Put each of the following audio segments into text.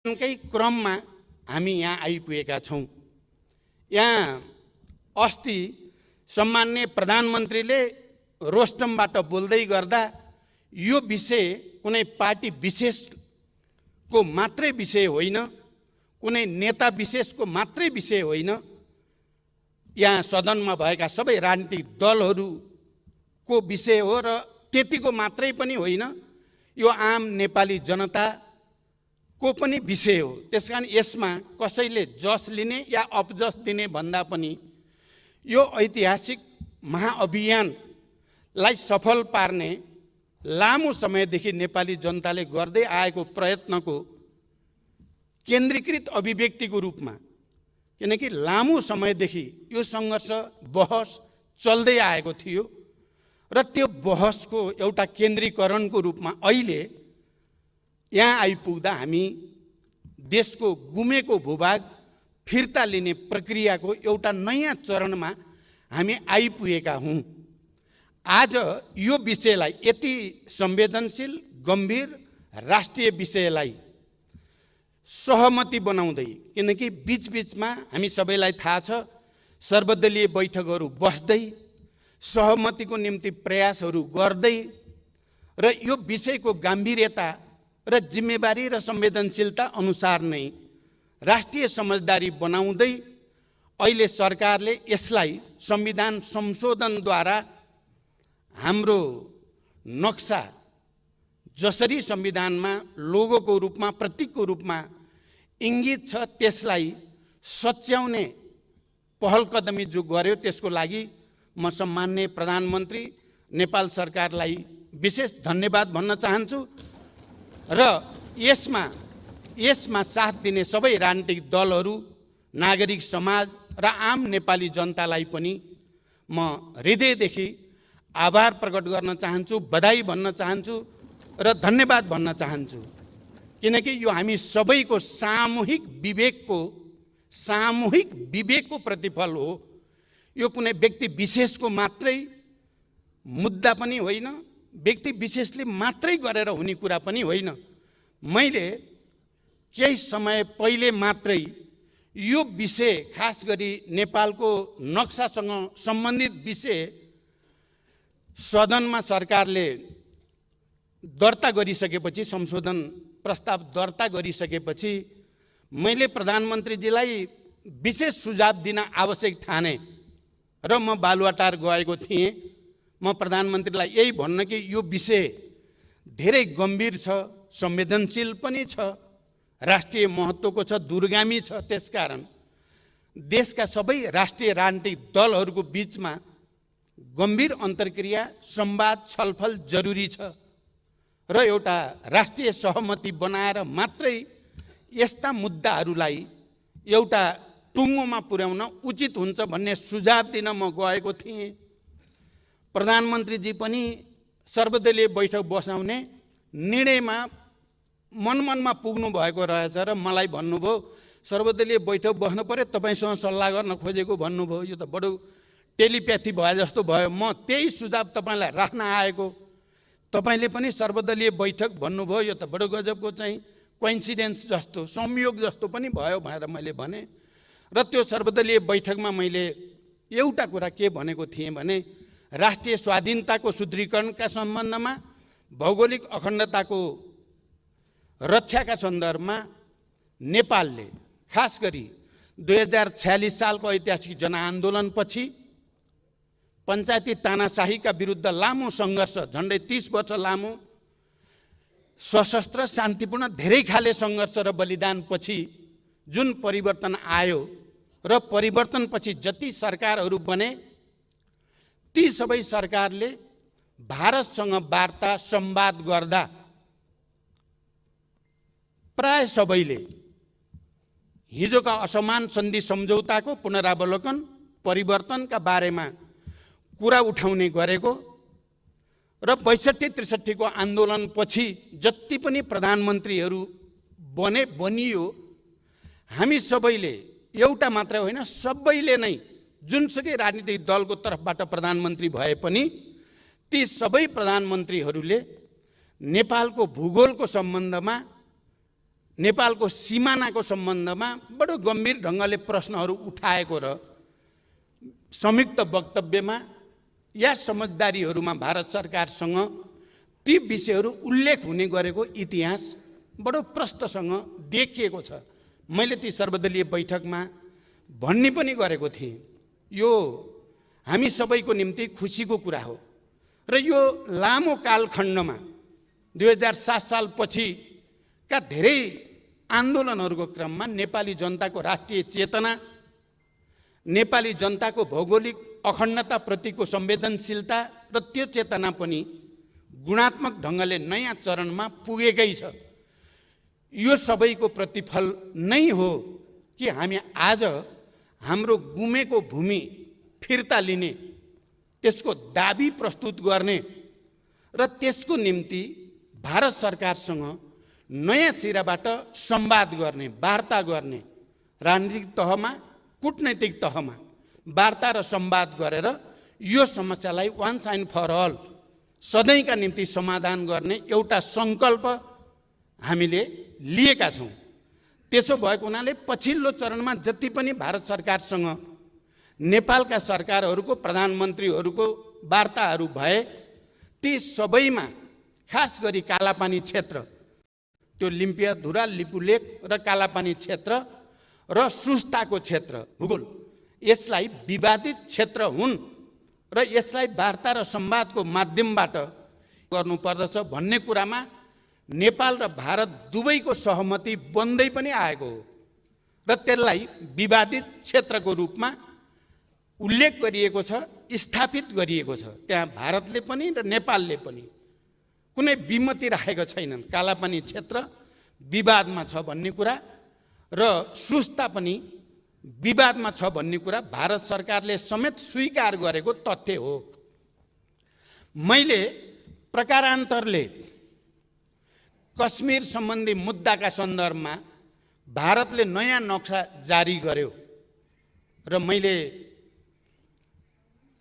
कै क्रममा हामी यहाँ आइपुगेका छौँ। यहाँ अस्ति सम्माननीय प्रधानमन्त्रीले रोस्टमबाट बोल्दै गर्दा यो विषय कुनै पार्टी विशेषको मात्रै विषय होइन, कुनै नेता विशेषको मात्रै विषय होइन, यहाँ सदनमा भएका सबै राजनीतिक दलहरूको विषय हो र त्यतिको मात्रै पनि होइन, यो आम नेपाली जनताको पनि विषय हो। त्यसकारण यसमा कसैले जस लिने या अपजस दिने भन्दा पनि यो ऐतिहासिक महाअभियानलाई सफल पार्ने लामो समयदेखि नेपाली जनताले गर्दै आएको प्रयत्नको केन्द्रीकृत अभिव्यक्तिको रूपमा, किनकि लामो समयदेखि यो सङ्घर्ष बहस चल्दै आएको थियो र त्यो बहसको एउटा केन्द्रीकरणको रूपमा अहिले यहाँ आइपुग्दा हामी देशको गुमेको भूभाग फिर्ता लिने प्रक्रियाको एउटा नयाँ चरणमा हामी आइपुगेका हौँ। आज यो विषयलाई यति संवेदनशील गम्भीर राष्ट्रिय विषयलाई सहमति बनाउँदै, किनकि बीचबीचमा हामी सबैलाई थाहा छ सर्वदलीय बैठकहरू बस्दै सहमतिको निम्ति प्रयासहरू गर्दै र यो विषयको गाम्भीर्यता र जिम्मेवारी र संवेदनशीलता अनुसार नै राष्ट्रिय समझदारी बनाउँदै अहिले सरकारले यसलाई संविधान संशोधनद्वारा हाम्रो नक्सा जसरी संविधानमा लोगोको रूपमा प्रतीकको रूपमा इङ्गित छ त्यसलाई सच्याउने पहल कदमी जो गर्यो त्यसको लागि म सम्माननीय प्रधानमन्त्री नेपाल सरकारलाई विशेष धन्यवाद भन्न चाहन्छु र यसमा साथ दिने सबै राजनीतिक दलहरू, नागरिक समाज र आम नेपाली जनतालाई पनि म हृदयदेखि आभार प्रकट गर्न चाहन्छु, बधाई भन्न चाहन्छु र धन्यवाद भन्न चाहन्छु। किनकि यो हामी सबैको सामूहिक विवेकको प्रतिफल हो। यो कुनै व्यक्ति विशेषको मात्रै मुद्दा पनि होइन, व्यक्ति विशेषले मात्रै गरेर हुने कुरा पनि होइन। मैले केही समय पहिले मात्रै यो विषय, खास गरी नेपालको नक्सासँग सम्बन्धित विषय सदनमा सरकारले दर्ता गरिसकेपछि, संशोधन प्रस्ताव दर्ता गरिसकेपछि मैले प्रधानमन्त्रीजीलाई विशेष सुझाव दिन आवश्यक ठाने र म बालुवाटार गएको थिएँ। म प्रधानमन्त्रीलाई यही भन्न कि यो विषय धेरै गम्भीर छ, संवेदनशील पनि छ, राष्ट्रिय महत्त्वको छ, दूरगामी छ। त्यसकारण देशका सबै राष्ट्रिय राजनीतिक दलहरूको बीचमा गम्भीर अन्तर्क्रिया, संवाद, छलफल जरुरी छ र एउटा राष्ट्रिय सहमति बनाएर मात्रै यस्ता मुद्दाहरूलाई एउटा टुङ्गोमा पुर्याउन उचित हुन्छ भन्ने सुझाव दिन म गएको थिएँ। प्रधानमन्त्रीजी पनि सर्वदलीय बैठक बसाउने निर्णयमा मनमनमा पुग्नु भएको रहेछ र मलाई भन्नुभयो सर्वदलीय बैठक बस्नु पर्यो, तपाईँसँग सल्लाह गर्न खोजेको भन्नुभयो। यो त बडो टेलिप्याथी भए जस्तो भयो। म त्यही सुझाव तपाईँलाई राख्न आएको, तपाईँले पनि सर्वदलीय बैठक भन्नुभयो, यो त बडो गजबको चाहिँ कोइन्सिडेन्स जस्तो, संयोग जस्तो पनि भयो भनेर मैले भने। र त्यो सर्वदलीय बैठकमा मैले एउटा कुरा के भनेको थिएँ भने राष्ट्रिय स्वाधीनताको सुदृढीकरणका सम्बन्धमा, भौगोलिक अखण्डताको रक्षाका सन्दर्भमा नेपालले खास गरी 2046 सालको ऐतिहासिक जनआन्दोलनपछि पञ्चायती तानाशाहीका विरुद्ध लामो सङ्घर्ष, झन्डै 30 वर्ष लामो सशस्त्र शान्तिपूर्ण धेरै खाले सङ्घर्ष र बलिदानपछि जुन परिवर्तन आयो र परिवर्तनपछि जति सरकारहरू बने ती सबै सरकारले भारतसँग वार्ता संवाद गर्दा प्राय सबैले हिजोका असमान सन्धि सम्झौताको पुनरावलोकन, परिवर्तनका बारेमा कुरा उठाउने गरेको र 62-63 को आन्दोलनपछि जति पनि प्रधानमन्त्रीहरू बनियो, हामी सबैले, एउटा मात्र होइन सबैले नै जुनसुकै राजनीतिक दलको तर्फबाट प्रधानमन्त्री भए पनि ती सबै प्रधानमन्त्रीहरूले नेपालको भूगोलको सम्बन्धमा नेपालको सिमानाको सम्बन्धमा बडो गम्भीर ढङ्गले प्रश्नहरू उठाएको र संयुक्त वक्तव्यमा या समझदारीहरूमा भारत सरकारसँग ती विषयहरू उल्लेख हुने गरेको इतिहास बडो प्रष्टसँग देखिएको छ। मैले ती सर्वदलीय बैठकमा भन्ने पनि गरेको थिएँ, यो हामी सबैको निम्ति खुसीको कुरा हो र यो लामो कालखण्डमा 2007 सालपछिका धेरै आन्दोलनहरूको क्रममा नेपाली जनताको राष्ट्रिय चेतना, नेपाली जनताको भौगोलिक अखण्डताप्रतिको संवेदनशीलता र त्यो चेतना पनि गुणात्मक ढङ्गले नयाँ चरणमा पुगेकै छ। यो सबैको प्रतिफल नै हो कि हामी आज हाम्रो गुमेको भूमि फिर्ता लिने, त्यसको दाबी प्रस्तुत गर्ने र त्यसको निम्ति भारत सरकारसँग नयाँ सिराबाट संवाद गर्ने, वार्ता गर्ने, राजनीतिक तहमा, कूटनैतिक तहमा वार्ता र संवाद गरेर यो समस्यालाई वान्स एन्ड फर अल सधैँका निम्ति समाधान गर्ने एउटा सङ्कल्प हामीले लिएका छौँ। त्यसो भएको हुनाले पछिल्लो चरणमा जति पनि भारत सरकारसँग नेपालका सरकारहरूको प्रधानमन्त्रीहरूको वार्ताहरू भए, ती सबैमा खास गरी कालापानी क्षेत्र, त्यो लिम्पियाधुरा, लिपुलेक र कालापानी क्षेत्र र सुस्ताको क्षेत्र भूगोल, यसलाई विवादित क्षेत्र हुन् र यसलाई वार्ता र संवादको माध्यमबाट गर्नुपर्दछ भन्ने कुरामा नेपाल र भारत दुवैको सहमति बन्दै पनि आएको हो र त्यसलाई विवादित क्षेत्रको रूपमा उल्लेख गरिएको छ, स्थापित गरिएको छ। त्यहाँ भारतले पनि र नेपालले पनि कुनै विमति राखेका छैनन्। कालापानी क्षेत्र विवादमा छ भन्ने कुरा र सुस्ता पनि विवादमा छ भन्ने कुरा भारत सरकारले समेत स्वीकार गरेको तथ्य हो। मैले प्रकारान्तरले कश्मीर सम्बन्धी मुद्दाका सन्दर्भमा भारतले नयाँ नक्सा जारी गर्यो र मैले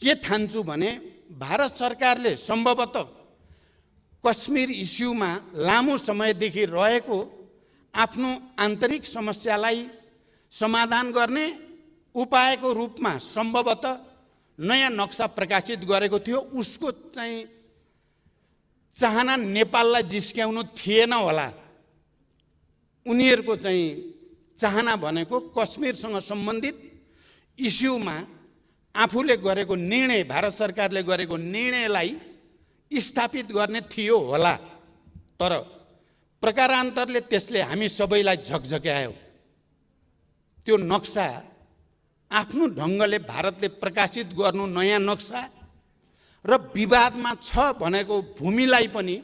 के ठान्छु भने भारत सरकारले सम्भवतः कश्मीर इस्युमा लामो समयदेखि रहेको आफ्नो आन्तरिक समस्यालाई समाधान गर्ने उपायको रूपमा सम्भवतः नयाँ नक्सा प्रकाशित गरेको थियो। उसको चाहिँ चाहना नेपाललाई जिस्क्याउनु थिएन होला। उनीहरूको चाहिँ चाहना भनेको कश्मीरसँग सम्बन्धित इस्युमा आफूले गरेको निर्णय, भारत सरकारले गरेको निर्णयलाई स्थापित गर्ने थियो होला। तर प्रकारान्तरले त्यसले हामी सबैलाई झकझक्यायो। त्यो नक्सा आफ्नो ढङ्गले भारतले प्रकाशित गर्नु नयाँ नक्सा र विवादमा छ भनेको भूमिलाई पनि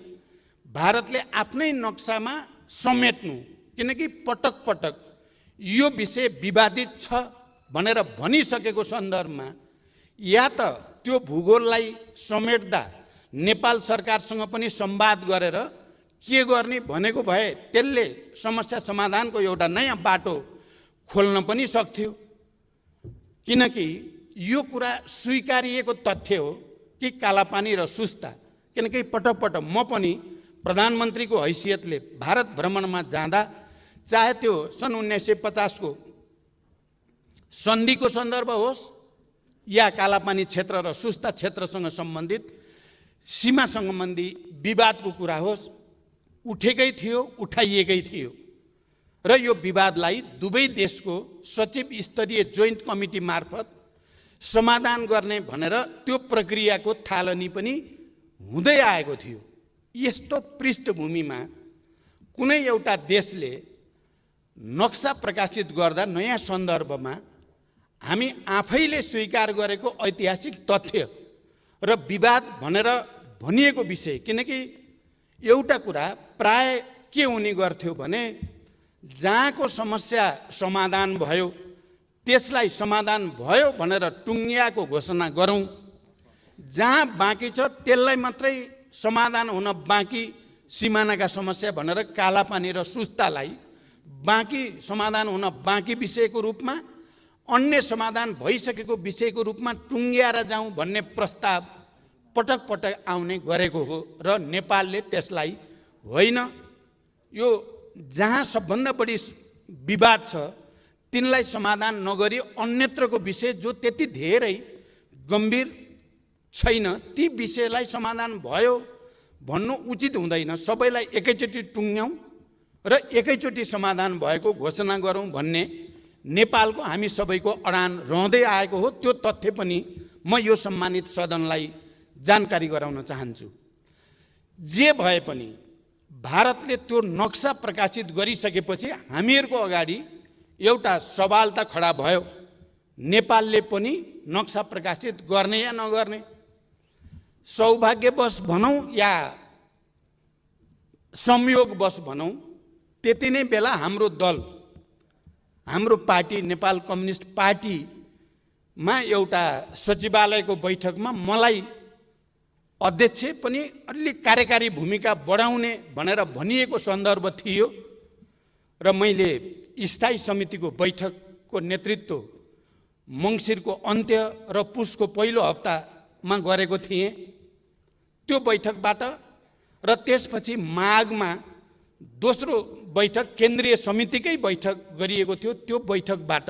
भारतले आफ्नै नक्सामा समेट्नु, किनकि पटक पटक यो विषय विवादित छ भनेर भनिसकेको सन्दर्भमा या त त्यो भूगोललाई समेट्दा नेपाल सरकारसँग पनि संवाद गरेर के गर्ने भनेको भए त्यसले समस्या समाधानको एउटा नयाँ बाटो खोल्न पनि सक्थ्यो। किनकि यो कुरा स्वीकारिएको तथ्य हो कि कालापानी र सुस्ता, किनकि पटक पटक म पनि प्रधानमन्त्रीको हैसियतले भारत भ्रमणमा जाँदा, चाहे त्यो सन् 1950 को सन्धिको सन्दर्भ होस् या कालापानी क्षेत्र र सुस्ता क्षेत्रसँग सम्बन्धित सीमा सम्बन्धी विवादको कुरा होस्, उठेकै थियो, उठाइएकै थियो र यो विवादलाई दुवै देशको सचिव स्तरीय जोइन्ट कमिटी मार्फत समाधान गर्ने भनेर त्यो प्रक्रियाको थालनी पनि हुँदै आएको थियो। यस्तो पृष्ठभूमिमा कुनै एउटा देशले नक्सा प्रकाशित गर्दा नयाँ सन्दर्भमा हामी आफैले स्वीकार गरेको ऐतिहासिक तथ्य र विवाद भनेर भनिएको विषय, किनकि एउटा कुरा प्राय के हुने गर्थ्यो भने जहाँको समस्या समाधान भयो त्यसलाई समाधान भयो भनेर टुङ्गियाको घोषणा गरौँ, जहाँ बाँकी छ त्यसलाई मात्रै समाधान हुन बाँकी सिमानाका समस्या भनेर कालापानी र सुस्तालाई बाँकी समाधान हुन बाँकी विषयको रूपमा, अन्य समाधान भइसकेको विषयको रूपमा टुङ्ग्याएर जाउँ भन्ने प्रस्ताव पटक पटक आउने गरेको हो र नेपालले त्यसलाई होइन, यो जहाँ सबभन्दा बढी विवाद छ तिनलाई समाधान नगरी अन्यत्रको विषय जो त्यति धेरै गम्भीर छैन ती विषयलाई समाधान भयो भन्नु उचित हुँदैन। सबैलाई एकैचोटि टुङ्ग्याउँ र एकैचोटि समाधान भएको घोषणा गरौँ भन्ने नेपालको हामी सबैको अडान रहँदै आएको हो। त्यो तथ्य पनि म यो सम्मानित सदनलाई जानकारी गराउन चाहन्छु। जे भए पनि भारतले त्यो नक्सा प्रकाशित गरिसकेपछि हामीहरूको अगाडि एउटा सवाल त खडा भयो, नेपालले पनि नक्सा प्रकाशित गर्ने या नगर्ने। सौभाग्यवश भनौँ या संयोगवश भनौँ, त्यति नै बेला हाम्रो दल, हाम्रो पार्टी नेपाल कम्युनिस्ट पार्टीमा एउटा सचिवालयको बैठकमा मलाई अध्यक्ष पनि अलि कार्यकारी भूमिका बढाउने भनेर भनिएको सन्दर्भ थियो र मैले स्थायी समितिको बैठकको नेतृत्व मङ्सिरको अन्त्य र पुसको पहिलो हप्तामा गरेको थिएँ। त्यो बैठकबाट र त्यसपछि माघमा दोस्रो बैठक केन्द्रीय समितिकै बैठक गरिएको थियो। त्यो बैठकबाट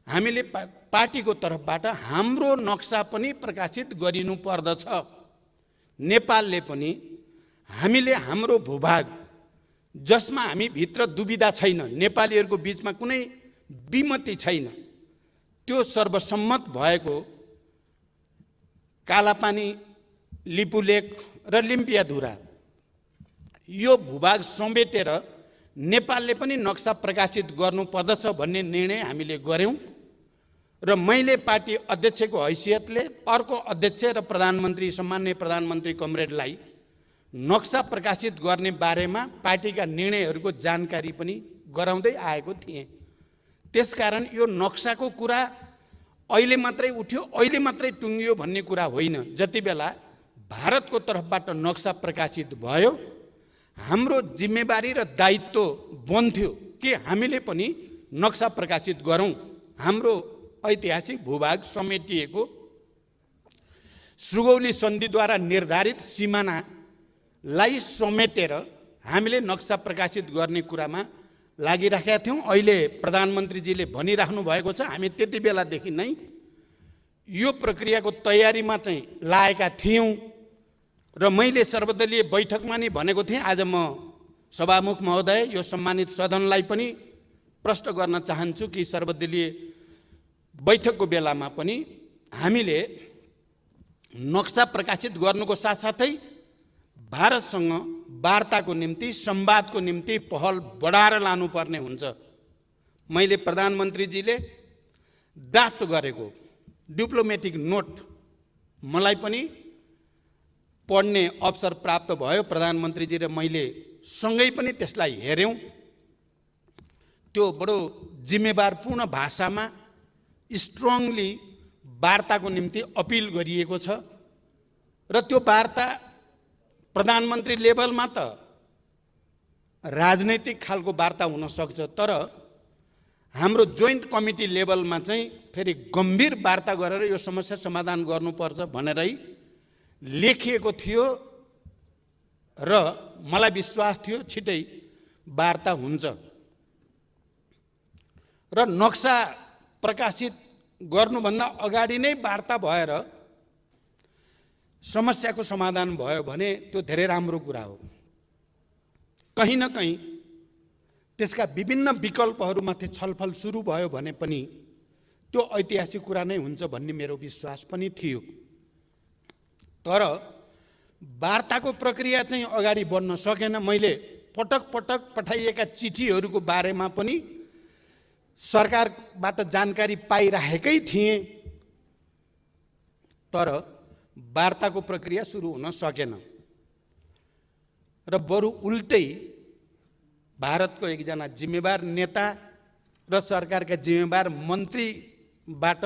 हामीले पार्टीको तर्फबाट हाम्रो नक्सा पनि प्रकाशित गरिनु पर्दछ। नेपालले पनि हामीले हाम्रो भूभाग जसमा हामी भित्र दुविधा छैन, नेपालीहरूको बीचमा कुनै विमति छैन, त्यो सर्वसम्मत भएको कालापानी, लिपुलेक र लिम्पियाधुरा यो भूभाग समेटेर नेपालले पनि नक्सा प्रकाशित गर्नुपर्दछ भन्ने निर्णय हामीले गर्यौं र मैले पार्टी अध्यक्षको हैसियतले अर्को अध्यक्ष र प्रधानमन्त्री सम्माननीय प्रधानमन्त्री कमरेडलाई नक्सा प्रकाशित गर्ने बारेमा पार्टीका निर्णयहरूको जानकारी पनि गराउँदै आएको थिएँ। त्यसकारण यो नक्साको कुरा अहिले मात्रै उठ्यो, अहिले मात्रै टुङ्गियो भन्ने कुरा होइन। जति बेला भारतको तर्फबाट नक्सा प्रकाशित भयो हाम्रो जिम्मेवारी र दायित्व बन्थ्यो कि हामीले पनि नक्सा प्रकाशित गरौँ। हाम्रो ऐतिहासिक भूभाग समेटिएको सुगौली सन्धिद्वारा निर्धारित सिमानालाई समेटेर हामीले नक्सा प्रकाशित गर्ने कुरामा लागिराखेका थियौँ। अहिले प्रधानमन्त्रीजीले भनिराख्नु भएको छ, हामी त्यति बेलादेखि नै यो प्रक्रियाको तयारीमा चाहिँ लागेका थियौँ र मैले सर्वदलीय बैठकमा नै भनेको थिएँ। आज म सभामुख महोदय यो सम्मानित सदनलाई पनि प्रश्न गर्न चाहन्छु कि सर्वदलीय बैठकको बेलामा पनि हामीले नक्सा प्रकाशित गर्नुको साथसाथै भारतसँग वार्ताको निम्ति, संवादको निम्ति पहल बढाएर लानुपर्ने हुन्छ। मैले प्रधानमन्त्रीजीले ड्राफ्ट गरेको डिप्लोमेटिक नोट मलाई पनि पढ्ने अवसर प्राप्त भयो। प्रधानमन्त्रीजी र मैले सँगै पनि त्यसलाई हेऱ्यौँ। त्यो बडो जिम्मेवारपूर्ण भाषामा स्ट्रङली वार्ताको निम्ति अपिल गरिएको छ र त्यो वार्ता प्रधानमन्त्री लेभलमा त राजनैतिक खालको वार्ता हुन सक्छ, तर हाम्रो जोइन्ट कमिटी लेभलमा चाहिँ फेरि गम्भीर वार्ता गरेर यो समस्या समाधान गर्नुपर्छ भनेरै लेखिएको थियो र मलाई विश्वास थियो छिटै वार्ता हुन्छ र नक्सा प्रकाशित गर्नुभन्दा अगाडि नै वार्ता भएर समस्याको समाधान भयो भने त्यो धेरै राम्रो कुरा हो। कहीँ न कहीँ त्यसका विभिन्न विकल्पहरूमाथि छलफल सुरु भयो भने पनि त्यो ऐतिहासिक कुरा नै हुन्छ भन्ने मेरो विश्वास पनि थियो। तर वार्ताको प्रक्रिया चाहिँ अगाडि बढ्न सकेन। मैले पटक पटक पठाइएका चिठीहरूको बारेमा पनि सरकारबाट जानकारी पाइरहेकै थिएँ, तर वार्ताको प्रक्रिया सुरु हुन सकेन र बरु उल्टै भारतको एकजना जिम्मेवार नेता र सरकारका जिम्मेवार मन्त्रीबाट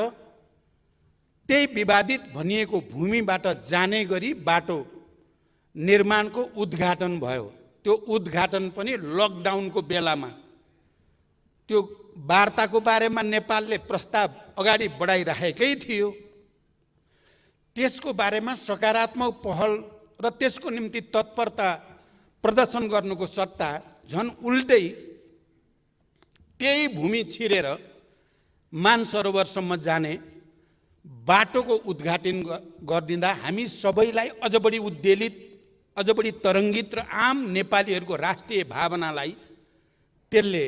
त्यही विवादित भनिएको भूमिबाट जाने गरी बाटो निर्माणको उद्घाटन भयो। त्यो उद्घाटन पनि लकडाउनको बेलामा। त्यो वार्ताको बारेमा नेपालले प्रस्ताव अगाडि बढाइरहेकै थियो। त्यसको बारेमा सकारात्मक पहल र त्यसको निम्ति तत्परता प्रदर्शन गर्नुको सट्टा झन् उल्टै त्यही भूमि छिरेर मानसरोवरसम्म जाने बाटोको उद्घाटन गरिदिँदा हामी सबैलाई अझ बढी उद्वेलित, अझ बढी तरङ्गित र आम नेपालीहरूको राष्ट्रिय भावनालाई त्यसले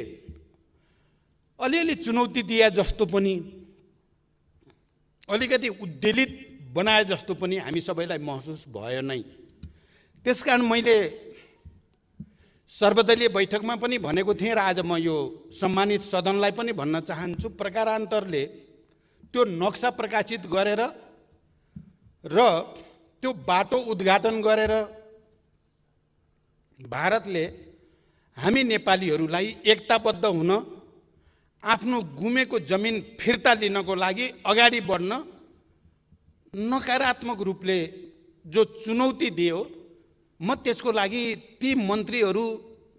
अलिअलि चुनौती दिए जस्तो पनि, अलिकति उद्वेलित बनाए जस्तो पनि हामी सबैलाई महसुस भयो नै। त्यसकारण मैले सर्वदलीय बैठकमा पनि भनेको थिएँ र आज म यो सम्मानित सदनलाई पनि भन्न चाहन्छु, प्रकारान्तरले त्यो नक्सा प्रकाशित गरेर र त्यो बाटो उद्घाटन गरेर भारतले हामी नेपालीहरूलाई एकताबद्ध हुन, आफ्नो गुमेको जमिन फिर्ता लिनको लागि अगाडि बढ्न नकारात्मक रूपले जो चुनौती दियो, म त्यसको लागि ती मन्त्रीहरू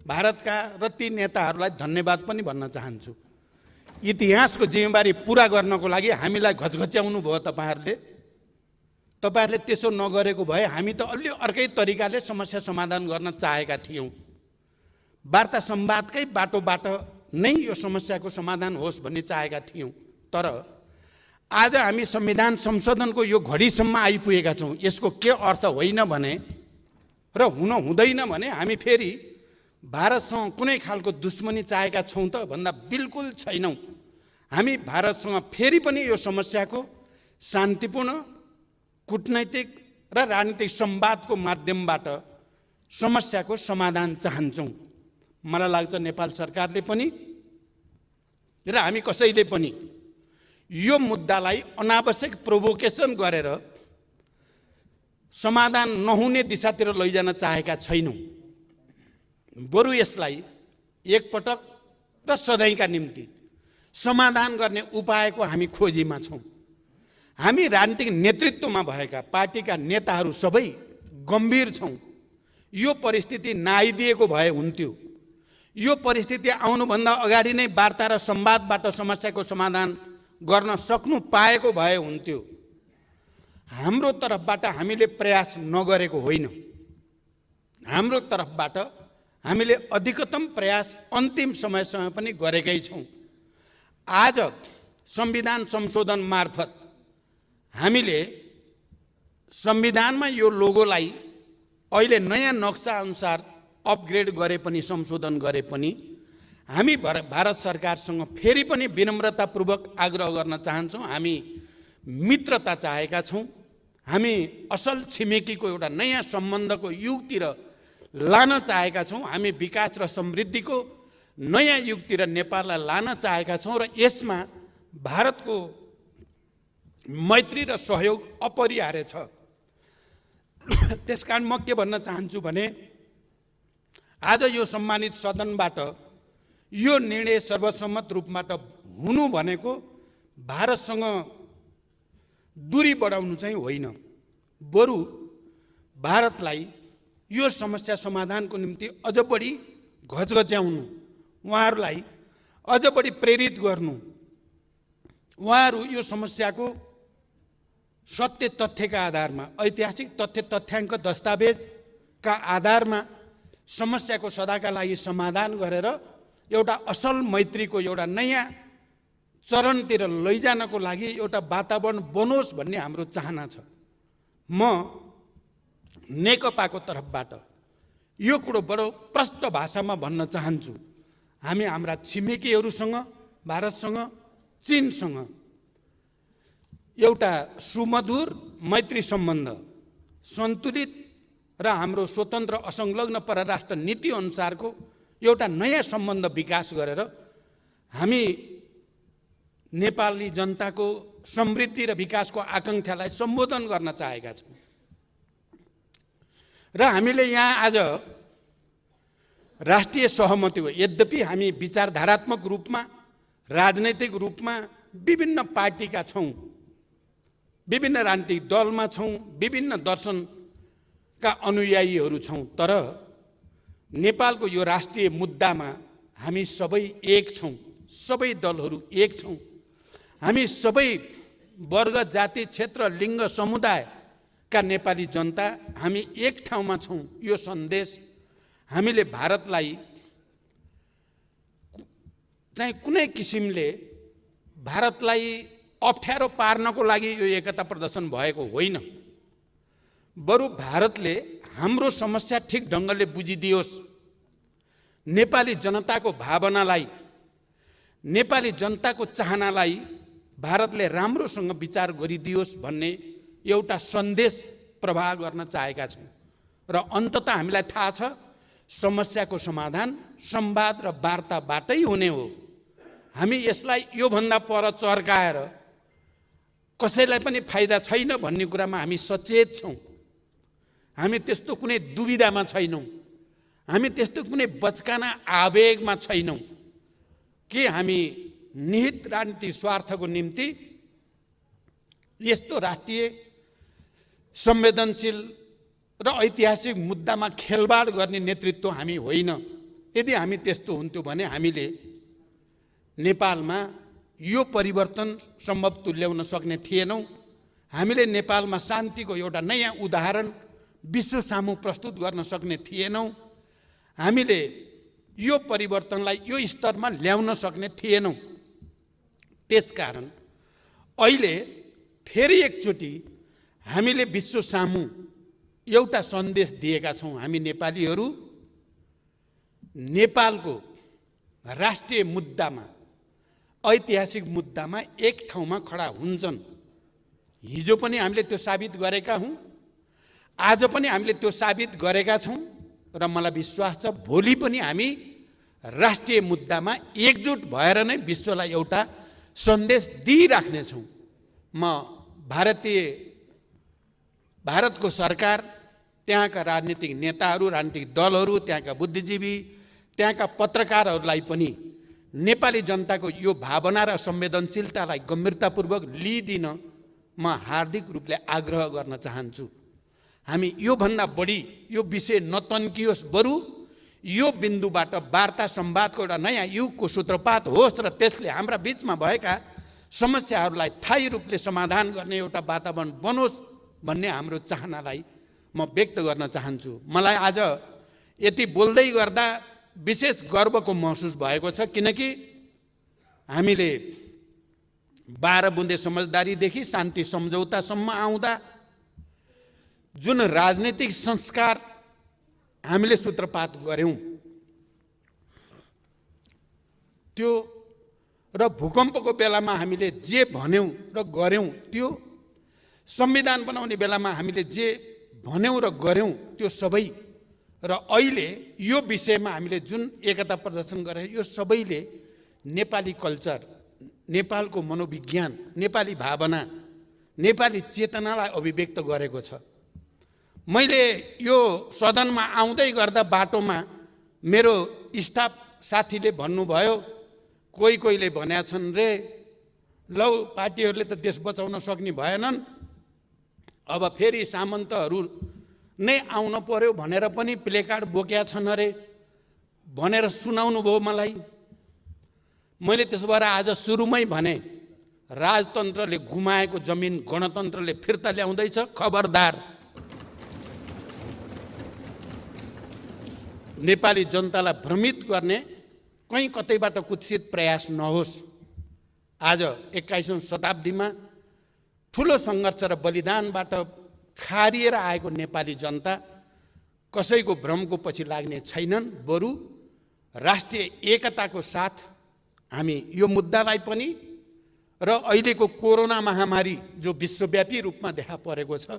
भारतका र ती नेताहरूलाई धन्यवाद पनि भन्न चाहन्छु। इतिहासको जिम्मेवारी पुरा गर्नको लागि हामीलाई घचघच्याउनु भयो तपाईँहरूले। तपाईँहरूले त्यसो नगरेको भए हामी त अलि अर्कै तरिकाले समस्या समाधान गर्न चाहेका थियौँ। वार्ता संवादकै बाटोबाट नै यो समस्याको समाधान होस् भन्ने चाहेका थियौँ। तर आज हामी संविधान संशोधनको यो घडीसम्म आइपुगेका छौँ। यसको के अर्थ होइन भने र हुन हुँदैन भने हामी फेरि भारतसँग कुनै खालको दुश्मनी चाहेका छौँ त भन्दा बिल्कुल छैनौँ। हामी भारतसँग फेरि पनि यो समस्याको शान्तिपूर्ण कूटनैतिक र राजनीतिक संवादको माध्यमबाट समस्याको समाधान चाहन्छौँ। मलाई लाग्छ नेपाल सरकारले पनि र हामी कसैले पनि यो मुद्दालाई अनावश्यक प्रोभोकेसन गरेर समाधान नहुने दिशातिर लैजान चाहेका छैनौँ। बरु यसलाई एकपटक र सधैँका निम्ति समाधान गर्ने उपायको हामी खोजीमा छौँ। हामी राजनीतिक नेतृत्वमा भएका पार्टीका नेताहरू सबै गम्भीर छौँ। यो परिस्थिति नआइदिएको भए हुन्थ्यो। यो परिस्थिति आउनुभन्दा अगाडि नै वार्ता र संवादबाट समस्याको समाधान गर्न सक्नु पाएको भए हुन्थ्यो। हाम्रो तर्फबाट हामीले प्रयास नगरेको होइन। हाम्रो तर्फबाट हामीले अधिकतम प्रयास अन्तिम समयसम्म पनि गरेकै छौँ। आज संविधान संशोधन मार्फत हामीले संविधानमा यो लोगोलाई अहिले नयाँ नक्सा अनुसार अपग्रेड गरे पनि, संशोधन गरे पनि हामी भारत सरकारसँग फेरि पनि विनम्रतापूर्वक आग्रह गर्न चाहन्छौँ। हामी मित्रता चाहेका छौँ। हामी असल छिमेकीको एउटा नयाँ सम्बन्धको युगतिर लान चाहेका छौँ। हामी विकास र समृद्धिको नयाँ युगतिर नेपाललाई लान चाहेका छौँ र यसमा भारतको मैत्री र सहयोग अपरिहार्य छ। त्यसकारण म के भन्न चाहन्छु भने आज यो सम्मानित सदनबाट यो निर्णय सर्वसम्मत रूपबाट हुनु भनेको भारतसँग दूरी बढाउनु चाहिँ होइन, बरु भारतलाई यो समस्या समाधानको निम्ति अझ बढी घचघच्याउनु, उहाँहरूलाई अझ बढी प्रेरित गर्नु, उहाँहरू यो समस्याको सत्य तथ्यका आधारमा, ऐतिहासिक तथ्य तथ्याङ्क दस्तावेजका आधारमा समस्याको सदाका लागि समाधान गरेर एउटा असल मैत्रीको एउटा नयाँ चरणतिर लैजानको लागि एउटा वातावरण बनोस् भन्ने हाम्रो चाहना छ। म नेकपाको तर्फबाट यो कुरो बडो प्रष्ट भाषामा भन्न चाहन्छु। हामी हाम्रा छिमेकीहरूसँग, भारतसँग, चीनसँग एउटा सुमधुर मैत्री सम्बन्ध, सन्तुलित र हाम्रो स्वतन्त्र असंलग्न परराष्ट्र नीति अनुसारको एउटा नयाँ सम्बन्ध विकास गरेर हामी नेपाली जनताको समृद्धि र विकासको आकाङ्क्षालाई सम्बोधन गर्न चाहेका छौँ। र हामीले यहाँ आज राष्ट्रिय सहमति हो। यद्यपि हामी विचारधारात्मक रूपमा, राजनैतिक रूपमा विभिन्न पार्टीका छौँ, विभिन्न राजनीतिक दलमा छौँ, विभिन्न दर्शनका अनुयायीहरू छौँ, तर नेपालको यो राष्ट्रिय मुद्दामा हामी सबै एक छौँ। सबै दलहरू एक छौँ। हामी सबै वर्ग, जाति, क्षेत्र, लिङ्ग, समुदायका नेपाली जनता हामी एक ठाउँमा छौँ। यो सन्देश हामीले भारतलाई चाहिँ कुनै किसिमले भारतलाई अप्ठ्यारो पार्नको लागि यो एकता प्रदर्शन भएको होइन। बरु भारतले हाम्रो समस्या ठिक ढङ्गले बुझिदियोस्, नेपाली जनताको भावनालाई, नेपाली जनताको चाहनालाई भारतले राम्रोसँग विचार गरिदियोस् भन्ने एउटा सन्देश प्रवाह गर्न चाहेका छौँ। र अन्ततः हामीलाई थाहा छ समस्याको समाधान संवाद र वार्ताबाटै हुने हो। हामी यसलाई योभन्दा पर चर्काएर कसैलाई पनि फाइदा छैन भन्ने कुरामा हामी सचेत छौँ। हामी त्यस्तो कुनै दुविधामा छैनौँ, हामी त्यस्तो कुनै बचकाना आवेगमा छैनौँ कि हामी निहित राजनीतिक स्वार्थको निम्ति यस्तो राष्ट्रिय संवेदनशील र ऐतिहासिक मुद्दामा खेलबाड गर्ने नेतृत्व हामी होइन। यदि हामी त्यस्तो हुन्थ्यो भने हामीले नेपालमा यो परिवर्तन सम्भव तुल्याउन सक्ने थिएनौँ। हामीले नेपालमा शान्तिको एउटा नयाँ उदाहरण विश्व सामु प्रस्तुत गर्न सक्ने थिएनौँ। हामीले यो परिवर्तनलाई यो स्तरमा ल्याउन सक्ने थिएनौँ। त्यसकारण अहिले फेरि एकचोटि हामीले विश्व सामु एउटा सन्देश दिएका छौँ। हामी नेपालीहरू नेपालको राष्ट्रिय मुद्दामा, ऐतिहासिक मुद्दामा एक ठाउँमा खडा हुन्छन्। हिजो पनि हामीले त्यो साबित गरेका हौँ, आज पनि हामीले त्यो साबित गरेका छौँ र मलाई विश्वास छ भोलि पनि हामी राष्ट्रिय मुद्दामा एकजुट भएर नै विश्वलाई एउटा सन्देश दिइराख्नेछौँ। म भारतको सरकार, त्यहाँका राजनीतिक नेताहरू, राजनीतिक दलहरू, त्यहाँका बुद्धिजीवी, त्यहाँका पत्रकारहरूलाई पनि नेपाली जनताको यो भावना र संवेदनशीलतालाई गम्भीरतापूर्वक लिइदिन म हार्दिक रूपले आग्रह गर्न चाहन्छु। हामी योभन्दा बढी यो विषय नतन्कियोस्, बरु यो बिन्दुबाट वार्ता संवादको एउटा नयाँ युगको सूत्रपात होस् र त्यसले हाम्रा बीचमा भएका समस्याहरूलाई स्थायी रूपले समाधान गर्ने एउटा वातावरण बनोस् भन्ने हाम्रो चाहनालाई म व्यक्त गर्न चाहन्छु। मलाई आज यति बोल्दै गर्दा विशेष गर्वको महसुस भएको छ, किनकि हामीले 12 बुँदे समझदारीदेखि शान्ति सम्झौतासम्म आउँदा जुन राजनीतिक संस्कार हामीले सूत्रपात गर्यौं त्यो र भूकम्पको बेलामा हामीले जे भन्यौं र गर्यौं, त्यो संविधान बनाउने बेलामा हामीले जे भन्यौं र गर्यौं त्यो सबै, र अहिले यो विषयमा हामीले जुन एकता प्रदर्शन गरे यो सबैले नेपाली कल्चर, नेपालको मनोविज्ञान, नेपाली भावना, नेपाली चेतनालाई अभिव्यक्त गरेको छ। मैले यो सदनमा आउँदै गर्दा बाटोमा मेरो स्टाफ साथीले भन्नुभयो, कोहीले भनेका छन् रे, लौ पार्टीहरूले त देश बचाउन सक्ने भएनन्, अब फेरि सामन्तहरू नै आउन पर्यो भनेर पनि प्लेकार्ड बोकेका छन् अरे भनेर सुनाउनु भयो मलाई। मैले त्यसो भएर आज सुरुमै भने, राजतन्त्रले गुमाएको जमिन गणतन्त्रले फिर्ता ल्याउँदैछ, खबरदार। नेपाली जनतालाई भ्रमित गर्ने कहीँ कतैबाट कुत्सित प्रयास नहोस्। आज 21औं शताब्दीमा ठुलो सङ्घर्ष र बलिदानबाट खारिएर आएको नेपाली जनता कसैको भ्रमको पछि लाग्ने छैनन्, बरु राष्ट्रिय एकताको साथ हामी यो मुद्दालाई पनि र अहिलेको कोरोना महामारी जो विश्वव्यापी रूपमा देखा परेको छ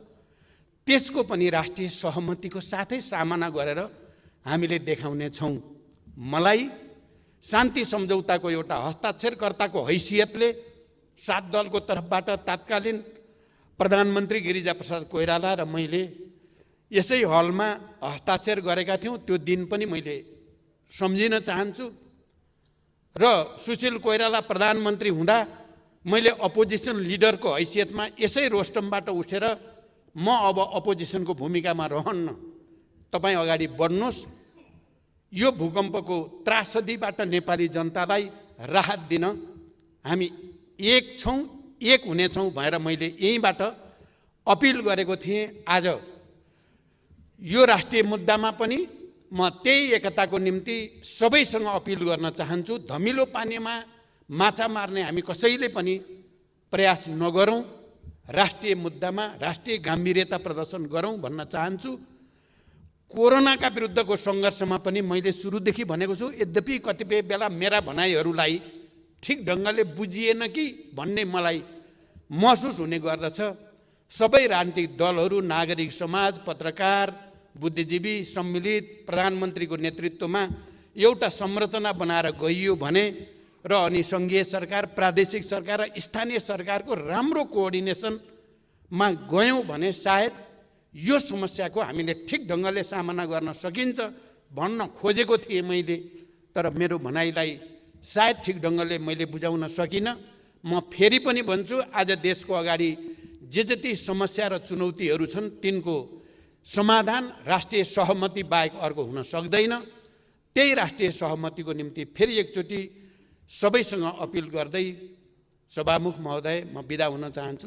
त्यसको पनि राष्ट्रिय सहमतिको साथै सामना गरेर हामीले देखाउने छौं। मलाई शान्ति सम्झौताको एउटा हस्ताक्षरकर्ताको हैसियतले 7 दलको तर्फबाट तत्कालीन प्रधानमन्त्री गिरिजाप्रसाद कोइराला र मैले यसै हलमा हस्ताक्षर गरेका थियौं। त्यो दिन पनि मैले सम्झिन चाहन्छु। र सुशील कोइराला प्रधानमन्त्री हुँदा मैले अपोजिसन लिडरको हैसियतमा यसै रोस्टमबाट उठेर म अब अपोजिसनको भूमिकामा रहन्न, तपाई अगाडि बढ्नुहोस्, यो भूकम्पको त्रासदीबाट नेपाली जनतालाई राहत दिन हामी एक छौं, एक हुनेछौं भनेर मैले यहीबाट अपिल गरेको थिएँ। आज यो राष्ट्रिय मुद्दामा पनि म त्यही एकताको निम्ति सबैसँग अपिल गर्न चाहन्छु। धमिलो पानीमा माछा मार्ने हामी कसैले पनि प्रयास नगरौँ, राष्ट्रिय मुद्दामा राष्ट्रिय गम्भीरता प्रदर्शन गरौँ भन्न चाहन्छु। कोरोनाका विरुद्धको सङ्घर्षमा पनि मैले सुरुदेखि भनेको छु, यद्यपि कतिपय बेला मेरा भनाइहरूलाई ठिक ढङ्गले बुझिएन कि भन्ने मलाई महसुस हुने गर्दछ। सबै राजनीतिक दलहरू, नागरिक समाज, पत्रकार, बुद्धिजीवी सम्मिलित प्रधानमन्त्रीको नेतृत्वमा एउटा संरचना बनाएर गइयो भने र अनि सङ्घीय सरकार, प्रादेशिक सरकार र स्थानीय सरकारको राम्रो कोअर्डिनेसनमा गयौँ भने सायद यो समस्याको हामीले ठिक ढङ्गले सामना गर्न सकिन्छ भन्न खोजेको थिएँ मैले। तर मेरो भनाइलाई सायद ठिक ढङ्गले मैले बुझाउन सकिनँ। म फेरि पनि भन्छु, आज देशको अगाडि जे जति समस्या र चुनौतीहरू छन् तिनको समाधान राष्ट्रिय सहमति बाहेक अर्को हुन सक्दैन। त्यही राष्ट्रिय सहमतिको निम्ति फेरि एकचोटि सबैसँग अपिल गर्दै सभामुख महोदय म बिदा हुन चाहन्छु।